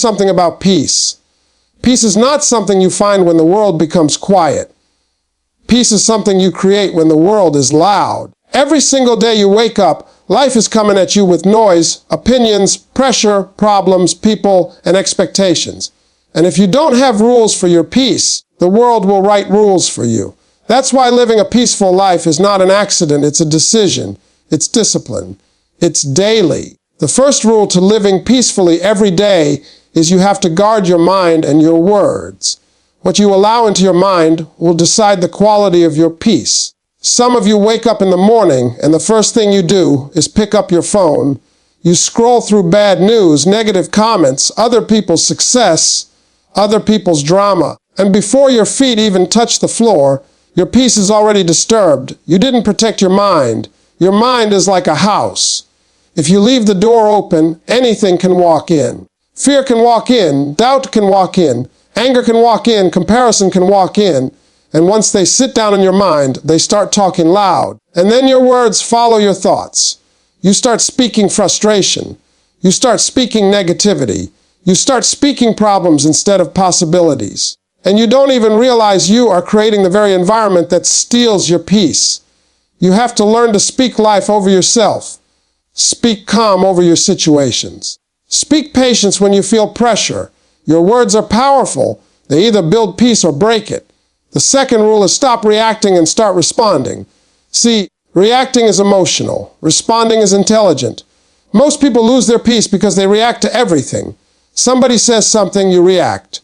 Something about peace. Peace is not something you find when the world becomes quiet. Peace is something you create when the world is loud. Every single day you wake up, life is coming at you with noise, opinions, pressure, problems, people, and expectations. And if you don't have rules for your peace, the world will write rules for you. That's why living a peaceful life is not an accident, it's a decision. It's discipline. It's daily. The first rule to living peacefully every day is you have to guard your mind and your words. What you allow into your mind will decide the quality of your peace. Some of you wake up in the morning and the first thing you do is pick up your phone. You scroll through bad news, negative comments, other people's success, other people's drama. And before your feet even touch the floor, your peace is already disturbed. You didn't protect your mind. Your mind is like a house. If you leave the door open, anything can walk in. Fear can walk in, doubt can walk in, anger can walk in, comparison can walk in. And once they sit down in your mind, they start talking loud. And then your words follow your thoughts. You start speaking frustration. You start speaking negativity. You start speaking problems instead of possibilities. And you don't even realize you are creating the very environment that steals your peace. You have to learn to speak life over yourself. Speak calm over your situations. Speak patience when you feel pressure. Your words are powerful. They either build peace or break it. The second rule is stop reacting and start responding. See, reacting is emotional. Responding is intelligent. Most people lose their peace because they react to everything. Somebody says something, you react.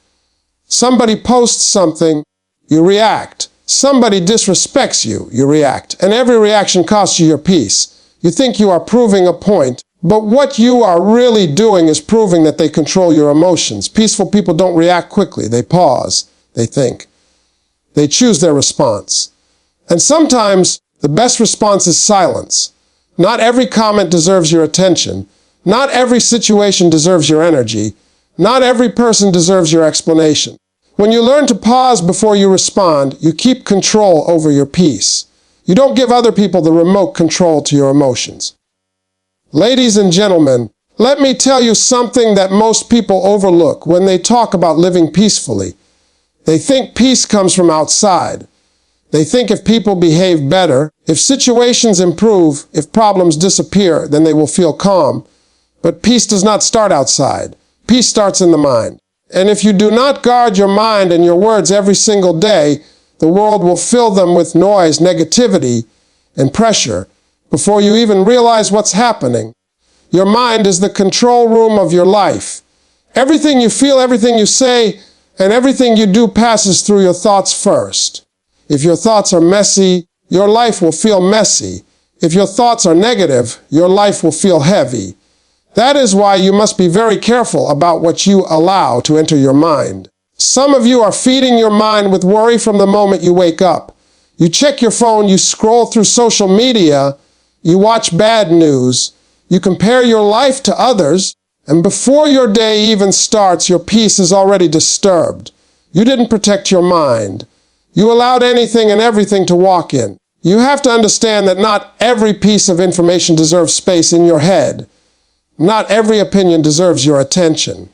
Somebody posts something, you react. Somebody disrespects you, you react. And every reaction costs you your peace. You think you are proving a point, but what you are really doing is proving that they control your emotions. Peaceful people don't react quickly. They pause. They think. They choose their response. And sometimes the best response is silence. Not every comment deserves your attention. Not every situation deserves your energy. Not every person deserves your explanation. When you learn to pause before you respond, you keep control over your peace. You don't give other people the remote control to your emotions. Ladies and gentlemen, let me tell you something that most people overlook when they talk about living peacefully. They think peace comes from outside. They think if people behave better, if situations improve, if problems disappear, then they will feel calm. But peace does not start outside. Peace starts in the mind. And if you do not guard your mind and your words every single day, the world will fill them with noise, negativity, and pressure before you even realize what's happening. Your mind is the control room of your life. Everything you feel, everything you say, and everything you do passes through your thoughts first. If your thoughts are messy, your life will feel messy. If your thoughts are negative, your life will feel heavy. That is why you must be very careful about what you allow to enter your mind. Some of you are feeding your mind with worry from the moment you wake up. You check your phone, you scroll through social media, you watch bad news, you compare your life to others, and before your day even starts, your peace is already disturbed. You didn't protect your mind. You allowed anything and everything to walk in. You have to understand that not every piece of information deserves space in your head. Not every opinion deserves your attention.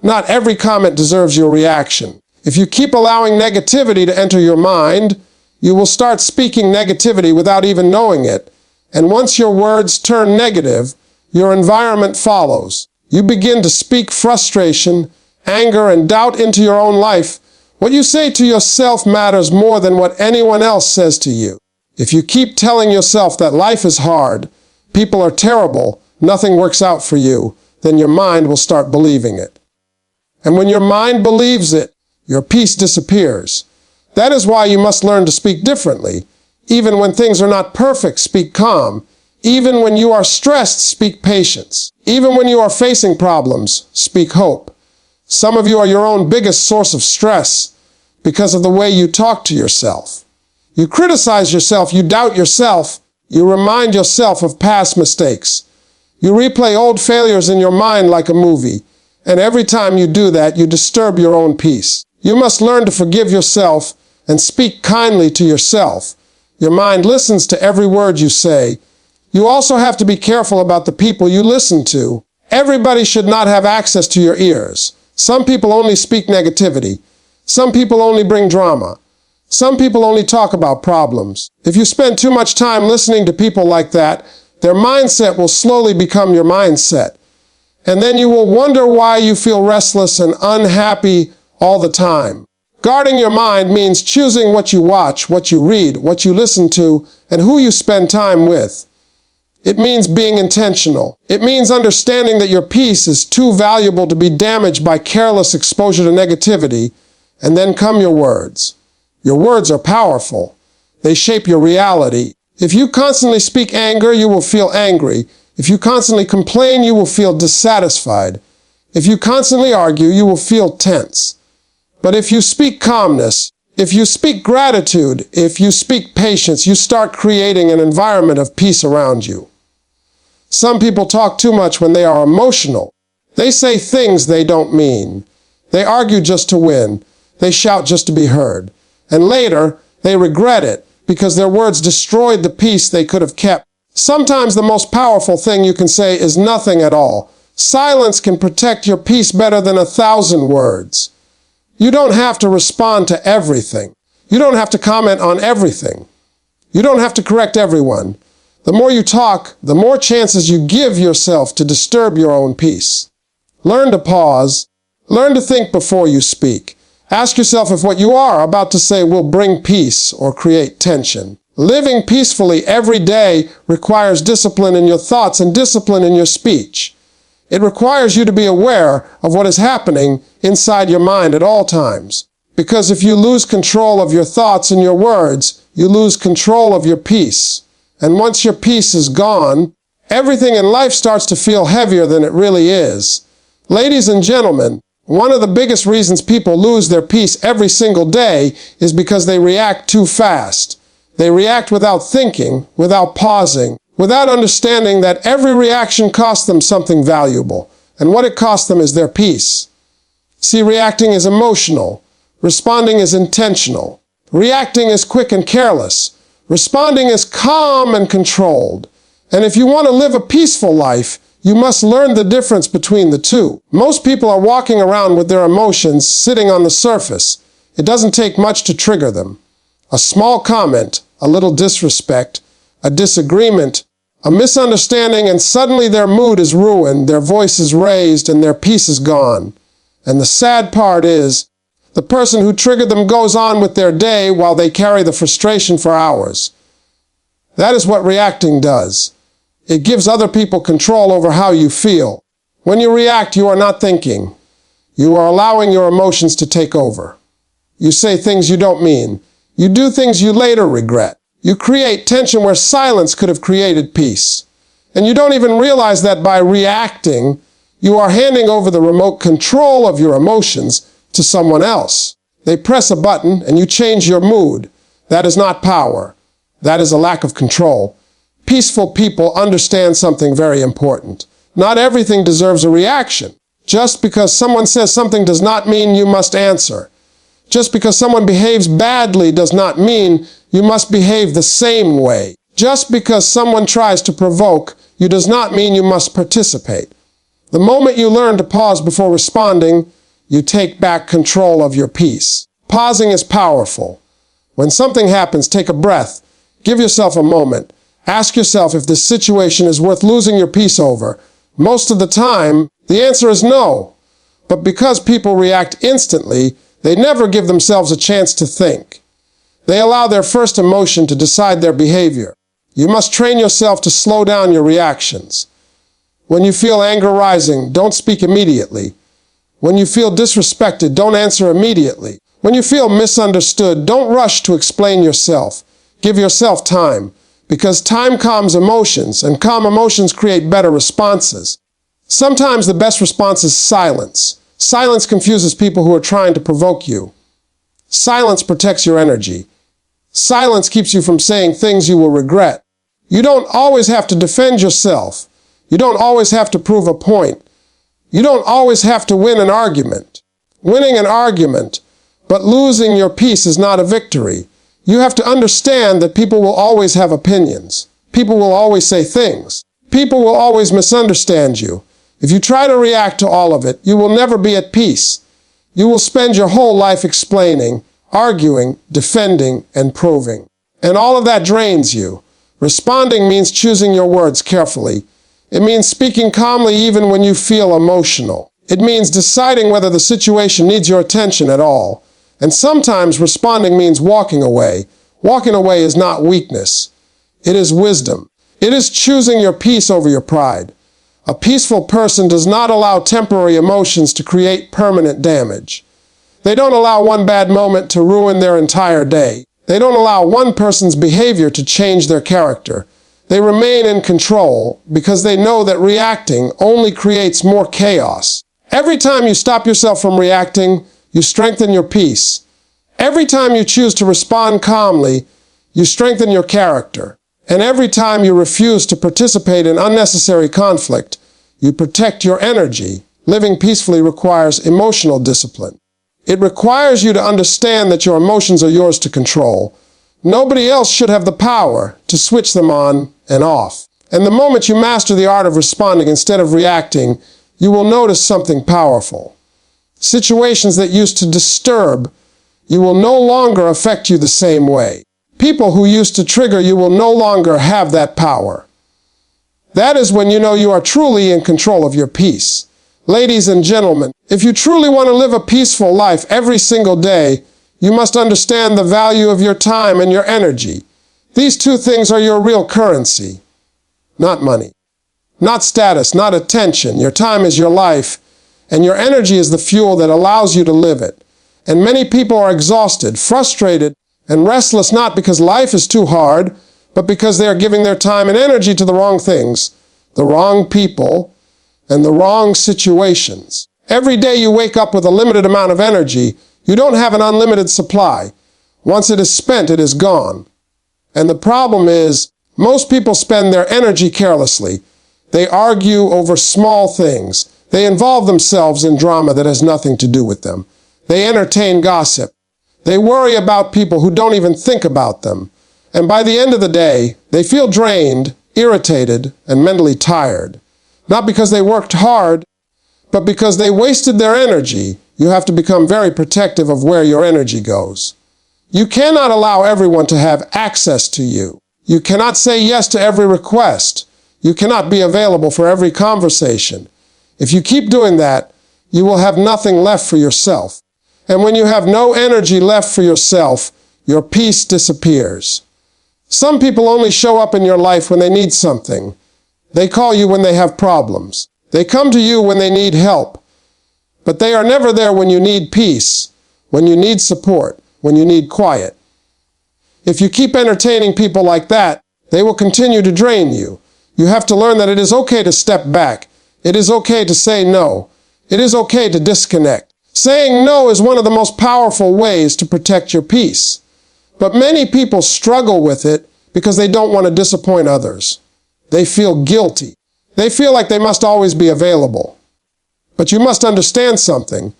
Not every comment deserves your reaction. If you keep allowing negativity to enter your mind, you will start speaking negativity without even knowing it. And once your words turn negative, your environment follows. You begin to speak frustration, anger, and doubt into your own life. What you say to yourself matters more than what anyone else says to you. If you keep telling yourself that life is hard, people are terrible, nothing works out for you, then your mind will start believing it. And when your mind believes it, your peace disappears. That is why you must learn to speak differently. Even when things are not perfect, speak calm. Even when you are stressed, speak patience. Even when you are facing problems, speak hope. Some of you are your own biggest source of stress because of the way you talk to yourself. You criticize yourself, you doubt yourself, you remind yourself of past mistakes. You replay old failures in your mind like a movie, and every time you do that, you disturb your own peace. You must learn to forgive yourself and speak kindly to yourself. Your mind listens to every word you say. You also have to be careful about the people you listen to. Everybody should not have access to your ears. Some people only speak negativity. Some people only bring drama. Some people only talk about problems. If you spend too much time listening to people like that, their mindset will slowly become your mindset. And then you will wonder why you feel restless and unhappy all the time. Guarding your mind means choosing what you watch, what you read, what you listen to, and who you spend time with. It means being intentional. It means understanding that your peace is too valuable to be damaged by careless exposure to negativity. And then come your words. Your words are powerful. They shape your reality. If you constantly speak anger, you will feel angry. If you constantly complain, you will feel dissatisfied. If you constantly argue, you will feel tense. But if you speak calmness, if you speak gratitude, if you speak patience, you start creating an environment of peace around you. Some people talk too much when they are emotional. They say things they don't mean. They argue just to win. They shout just to be heard. And later, they regret it because their words destroyed the peace they could have kept. Sometimes the most powerful thing you can say is nothing at all. Silence can protect your peace better than 1,000 words. You don't have to respond to everything. You don't have to comment on everything. You don't have to correct everyone. The more you talk, the more chances you give yourself to disturb your own peace. Learn to pause. Learn to think before you speak. Ask yourself if what you are about to say will bring peace or create tension. Living peacefully every day requires discipline in your thoughts and discipline in your speech. It requires you to be aware of what is happening inside your mind at all times. Because if you lose control of your thoughts and your words, you lose control of your peace. And once your peace is gone, everything in life starts to feel heavier than it really is. Ladies and gentlemen, one of the biggest reasons people lose their peace every single day is because they react too fast. They react without thinking, without pausing, without understanding that every reaction costs them something valuable, and what it costs them is their peace. See, reacting is emotional. Responding is intentional. Reacting is quick and careless. Responding is calm and controlled. And if you want to live a peaceful life, you must learn the difference between the two. Most people are walking around with their emotions sitting on the surface. It doesn't take much to trigger them. A small comment, a little disrespect, a disagreement, a misunderstanding, and suddenly their mood is ruined, their voice is raised, and their peace is gone. And the sad part is, the person who triggered them goes on with their day while they carry the frustration for hours. That is what reacting does. It gives other people control over how you feel. When you react, you are not thinking. You are allowing your emotions to take over. You say things you don't mean. You do things you later regret. You create tension where silence could have created peace. And you don't even realize that by reacting, you are handing over the remote control of your emotions to someone else. They press a button and you change your mood. That is not power. That is a lack of control. Peaceful people understand something very important. Not everything deserves a reaction. Just because someone says something does not mean you must answer. Just because someone behaves badly does not mean you must behave the same way. Just because someone tries to provoke you does not mean you must participate. The moment you learn to pause before responding, you take back control of your peace. Pausing is powerful. When something happens, take a breath. Give yourself a moment. Ask yourself if this situation is worth losing your peace over. Most of the time, the answer is no. But because people react instantly, they never give themselves a chance to think. They allow their first emotion to decide their behavior. You must train yourself to slow down your reactions. When you feel anger rising, don't speak immediately. When you feel disrespected, don't answer immediately. When you feel misunderstood, don't rush to explain yourself. Give yourself time, because time calms emotions, and calm emotions create better responses. Sometimes the best response is silence. Silence confuses people who are trying to provoke you. Silence protects your energy. Silence keeps you from saying things you will regret. You don't always have to defend yourself. You don't always have to prove a point. You don't always have to win an argument. Winning an argument, but losing your peace is not a victory. You have to understand that people will always have opinions. People will always say things. People will always misunderstand you. If you try to react to all of it, you will never be at peace. You will spend your whole life explaining, arguing, defending, and proving. And all of that drains you. Responding means choosing your words carefully. It means speaking calmly even when you feel emotional. It means deciding whether the situation needs your attention at all. And sometimes responding means walking away. Walking away is not weakness. It is wisdom. It is choosing your peace over your pride. A peaceful person does not allow temporary emotions to create permanent damage. They don't allow one bad moment to ruin their entire day. They don't allow one person's behavior to change their character. They remain in control because they know that reacting only creates more chaos. Every time you stop yourself from reacting, you strengthen your peace. Every time you choose to respond calmly, you strengthen your character. And every time you refuse to participate in unnecessary conflict, you protect your energy. Living peacefully requires emotional discipline. It requires you to understand that your emotions are yours to control. Nobody else should have the power to switch them on and off. And the moment you master the art of responding instead of reacting, you will notice something powerful. Situations that used to disturb you will no longer affect you the same way. People who used to trigger you will no longer have that power. That is when you know you are truly in control of your peace. Ladies and gentlemen, if you truly want to live a peaceful life every single day, you must understand the value of your time and your energy. These two things are your real currency, not money, not status, not attention. Your time is your life, and your energy is the fuel that allows you to live it. And many people are exhausted, frustrated, and restless not because life is too hard, but because they are giving their time and energy to the wrong things, the wrong people, and the wrong situations. Every day you wake up with a limited amount of energy. You don't have an unlimited supply. Once it is spent, it is gone. And the problem is, most people spend their energy carelessly. They argue over small things. They involve themselves in drama that has nothing to do with them. They entertain gossip. They worry about people who don't even think about them. And by the end of the day, they feel drained, irritated, and mentally tired. Not because they worked hard, but because they wasted their energy. You have to become very protective of where your energy goes. You cannot allow everyone to have access to you. You cannot say yes to every request. You cannot be available for every conversation. If you keep doing that, you will have nothing left for yourself. And when you have no energy left for yourself, your peace disappears. Some people only show up in your life when they need something. They call you when they have problems. They come to you when they need help. But they are never there when you need peace, when you need support, when you need quiet. If you keep entertaining people like that, they will continue to drain you. You have to learn that it is okay to step back. It is okay to say no. It is okay to disconnect. Saying no is one of the most powerful ways to protect your peace. But many people struggle with it because they don't want to disappoint others. They feel guilty. They feel like they must always be available. But you must understand something.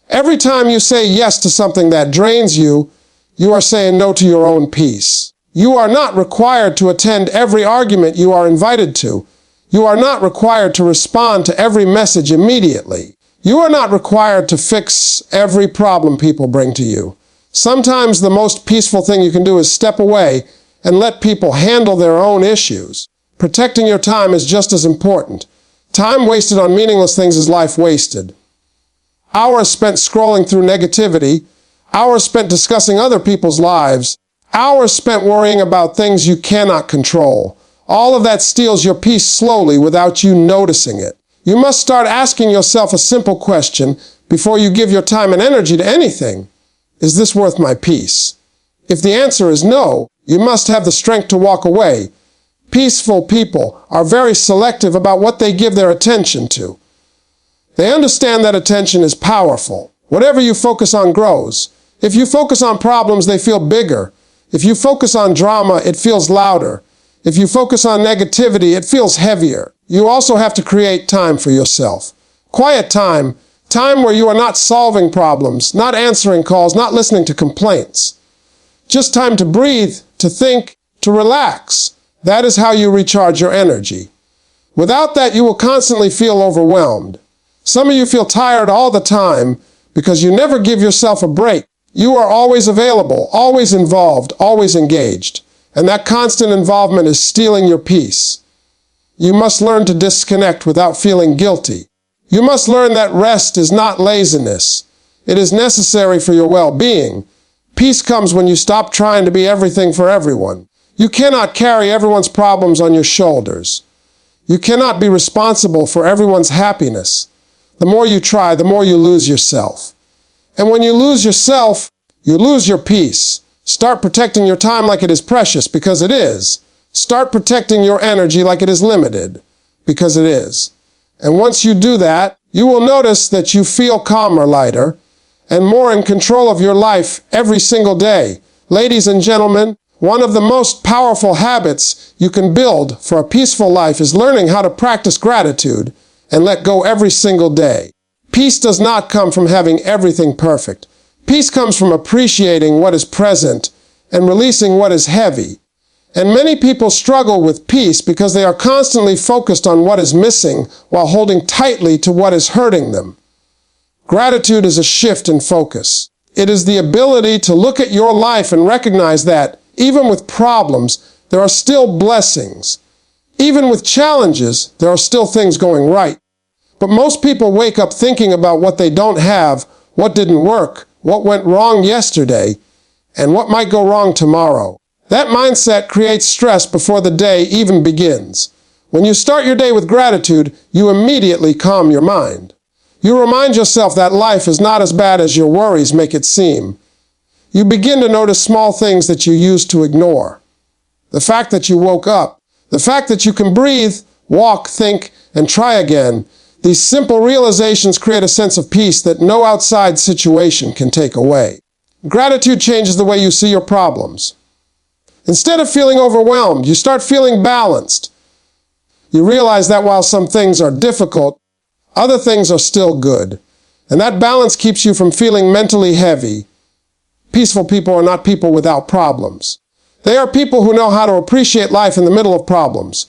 Every time you say yes to something that drains you, you are saying no to your own peace. You are not required to attend every argument you are invited to. You are not required to respond to every message immediately. You are not required to fix every problem people bring to you. Sometimes the most peaceful thing you can do is step away and let people handle their own issues. Protecting your time is just as important. Time wasted on meaningless things is life wasted. Hours spent scrolling through negativity, hours spent discussing other people's lives, hours spent worrying about things you cannot control. All of that steals your peace slowly without you noticing it. You must start asking yourself a simple question before you give your time and energy to anything. Is this worth my peace? If the answer is no, you must have the strength to walk away. Peaceful people are very selective about what they give their attention to. They understand that attention is powerful. Whatever you focus on grows. If you focus on problems, they feel bigger. If you focus on drama, it feels louder. If you focus on negativity, it feels heavier. You also have to create time for yourself. Quiet time, time where you are not solving problems, not answering calls, not listening to complaints. Just time to breathe, to think, to relax. That is how you recharge your energy. Without that, you will constantly feel overwhelmed. Some of you feel tired all the time because you never give yourself a break. You are always available, always involved, always engaged. And that constant involvement is stealing your peace. You must learn to disconnect without feeling guilty. You must learn that rest is not laziness. It is necessary for your well-being. Peace comes when you stop trying to be everything for everyone. You cannot carry everyone's problems on your shoulders. You cannot be responsible for everyone's happiness. The more you try, the more you lose yourself. And when you lose yourself, you lose your peace. Start protecting your time like it is precious, because it is. Start protecting your energy like it is limited, because it is. And once you do that, you will notice that you feel calmer, lighter, and more in control of your life every single day. Ladies and gentlemen, one of the most powerful habits you can build for a peaceful life is learning how to practice gratitude and let go every single day. Peace does not come from having everything perfect. Peace comes from appreciating what is present and releasing what is heavy. And many people struggle with peace because they are constantly focused on what is missing while holding tightly to what is hurting them. Gratitude is a shift in focus. It is the ability to look at your life and recognize that, even with problems, there are still blessings. Even with challenges, there are still things going right. But most people wake up thinking about what they don't have, what didn't work, what went wrong yesterday, and what might go wrong tomorrow. That mindset creates stress before the day even begins. When you start your day with gratitude, you immediately calm your mind. You remind yourself that life is not as bad as your worries make it seem. You begin to notice small things that you used to ignore. The fact that you woke up, the fact that you can breathe, walk, think, and try again. These simple realizations create a sense of peace that no outside situation can take away. Gratitude changes the way you see your problems. Instead of feeling overwhelmed, you start feeling balanced. You realize that while some things are difficult, other things are still good. And that balance keeps you from feeling mentally heavy. Peaceful people are not people without problems. They are people who know how to appreciate life in the middle of problems.